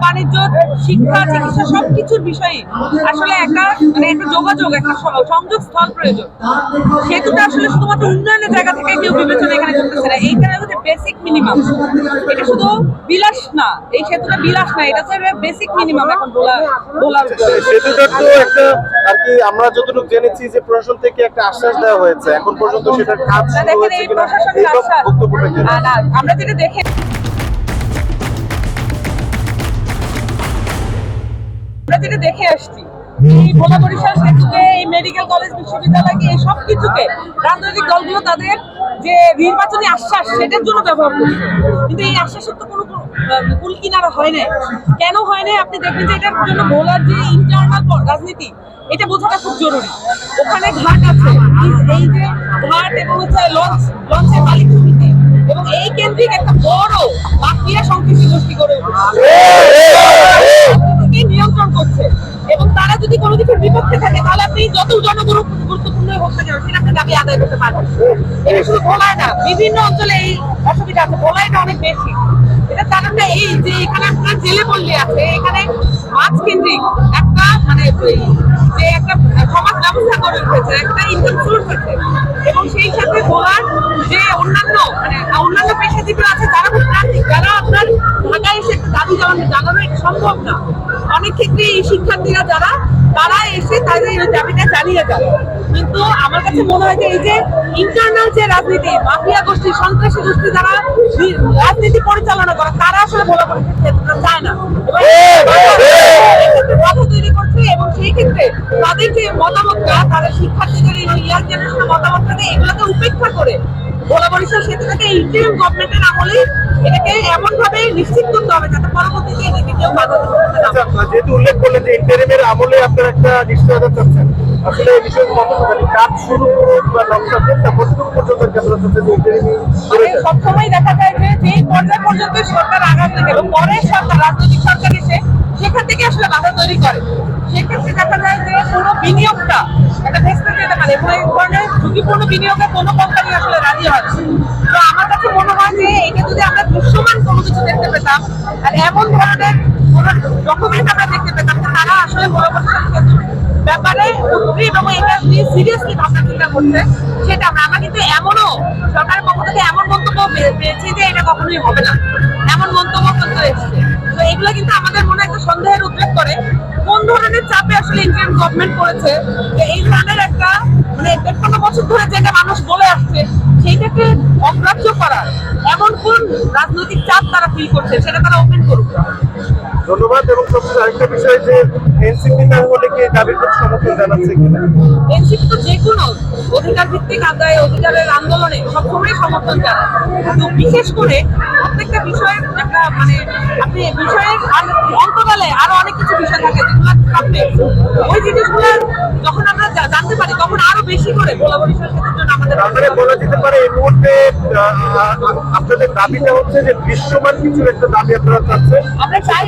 বাণিজ্য, শিক্ষা, চিকিৎসা সবকিছুর বিষয়ে আসলে একটা যোগাযোগ, একটা সংযোগ স্থল প্রয়োজন। সেতুটা আসলে শুধুমাত্র উন্নয়নের জায়গা থেকে কেউ বিবেচনা এখানে করতেছে না। এইখানে হচ্ছে বেসিক মিনিমাম, এটা শুধু বিলাস না, এই সেতুটা বিলাস না, এটা হচ্ছে বেসিক মিনিমাম এখন বলার। সেতুটার তো একটা আর কি আমরা যতটুকু জেনেছি যে প্রশাসন থেকে একটা আশ্বাস দেওয়া হয়েছে, এখন পর্যন্ত সেটার কাজ শুরু দেখেন হয়েছে এই কিনা প্রশাসনের এই আশ্বাস, বক্তব্যটা কি? আমরা যেটা দেখে আসছি, এই ভোলা বরিশাল সেতুকে, এই মেডিকেল কলেজ বিশ্ববিদ্যালয়কে, এই সব কিছুকে রাজনৈতিক দলগুলো তাদের যে নির্বাচনী আশ্বাস সেটার জন্য ব্যবহার করছে। কিন্তু এই আশ্বাসের তো কোনো কুল কিনারা হয় নাই। কেন হয় নাই আপনি দেখবেন যে এটার জন্য ভোলার যে ইন্টারনাল রাজনীতি, এটা বোঝাটা খুব জরুরি। ওখানে ঘাট আছে, এই যে ঘাট এবং হচ্ছে লঞ্চের মালিক সমিতি এবং এই কেন্দ্রিক একটা বড় মাফিয়া সন্ত্রাসী গোষ্ঠী গড়ে উঠেছে, নিয়ন্ত্রণ করছে। এবং তারা যদি কোনো কিছুর বিপক্ষে থাকে তাহলে আপনি যত গুরুত্বপূর্ণ হোক না কেন সেটা আপনি দাবি আদায় করতে পারবেন। এটা শুধু ভোলায় না, বিভিন্ন অঞ্চলে এই অসুবিধা আছে, ভোলায় এটা অনেক বেশি। এটা কারণটা এই যে এখানে আপনার জেলে পল্লী আছে, এখানে মাছ কেন্দ্রিক একটা যে একটা সমাজ ব্যবস্থা গড়ে উঠেছে, একটা ইনকাম সোর্স আছে। এবং সেই সাথে ভোলার যে অন্যান্য পেশাজীবীরা আছে যারা প্রান্তিক, যারা আপনার ঢাকায় এসে একটা দাবি জানানো সম্ভব না। অনেক ক্ষেত্রে এই শিক্ষার্থীরা যারা তারা এসে তাদের এই দাবিটা জানিয়ে যায়। কিন্তু আমার কাছে মনে হয় যে এই যে ইন্টারনাল যে রাজনীতি, মাফিয়া গোষ্ঠী, সন্ত্রাসী গোষ্ঠী যারা রাজনীতি পরিচালনা করে, তারা আসলে ভোলা পরিস্থিতি চায় না, বাধা তৈরি করছে। এবং সেই ক্ষেত্রে তাদের যে মতামতটা, তাদের শিক্ষার্থীদের ইয়ার জেনারেশনের মতামতটাকে এগুলোকে উপেক্ষা করে ভোলা বরিশাল সেতুটাকে ইন্টারিম গভর্নমেন্টের আমলেই এটাকে এমন ভাবে নিশ্চিত করতে হবে যাতে পরবর্তীতে এটাকে কেউ বাধা দিতে না পারে। যেহেতু উল্লেখ করলেন যে ইন্টারিমের আমলে আপনারা একটা নিশ্চয়তা চাচ্ছেন, আসলে এই বিষয়ে কতটুকু কাজ শুরু করুন বা নকশা করতে কতটুকু পর্যন্ত আপনারা চাচ্ছেন যে ইন্টারিমে সবসময় দেখা যায় যে যেই পর্যায় পর্যন্ত সরকার আঘাত লাগে এবং পরে সরকার, রাজনৈতিক সরকার এসে সেখান থেকে আসলে বাধা তৈরি করে, সেক্ষেত্রে দেখা যায় যে পুরো বিনিয়োগটা একটা ভেস্তে যেতে পারে এবং এই ধরনের ঝুঁকিপূর্ণ বিনিয়োগে কোনো কোম্পানি আসলে রাজি হয়। তো আমার কাছে মনে হয় যে এটা যদি আমরা দৃশ্যমান কোনো কিছু দেখতে পেতাম আর এমন ধরনের কোনো ডকুমেন্ট আমরা দেখতে পেতাম, তারা আসলে বড় ব্যাপারে উদ্গ্রীব এবং এটা নিয়ে সিরিয়াসলি ভাবনা চিন্তা করছে, সেটা আমরা কিন্তু এমনও সরকারের পক্ষ থেকে এমন মন্তব্য পেয়েছি যে এটা কখনোই হবে না, এমন মন্তব্য কিন্তু এসছে। তো এগুলো কিন্তু আমাদের মনে একটা সন্দেহের উদ্রেক করে কোন ধরনের চাপে আসলে ইন্ডিয়ান গভর্নমেন্ট করেছে যে এই ধরনের একটা ৫৩ বছর ধরে যেটা মানুষ বলে আসছে সেইটাকে অগ্রাহ্য করার এমন কোন রাজনৈতিক চাপ তারা ফিল করছে, সেটা তারা ওপেন করুক। ধন্যবাদ। এবং সবচেয়ে আরেকটা বিষয় যে এনসিপি না হলে কি দাবির প্রতি সমর্থন জানাচ্ছে কিনা? এনসিপি তো যে কোনো অধিকার ভিত্তিক আদায়, অধিকারের আন্দোলনে সবসময় সমর্থন জানায়। কিন্তু বিশেষ করে প্রত্যেকটা বিষয়ের একটা আপনি বিষয়ের অন্তরালে আরো অনেক কিছু বিষয় থাকে যেগুলো কমপ্লেক্স, ওই জিনিসগুলো যখন আমরা জানতে পারি তখন আরো বেশি করে ভোলা বরিশাল সেতুর জন্য আমাদের বলা যেতে পারে এই মুহূর্তে আপনাদের দাবিটা হচ্ছে যে দৃশ্যমান কিছু একটা দাবি আপনারা চাচ্ছেন। আমরা চাই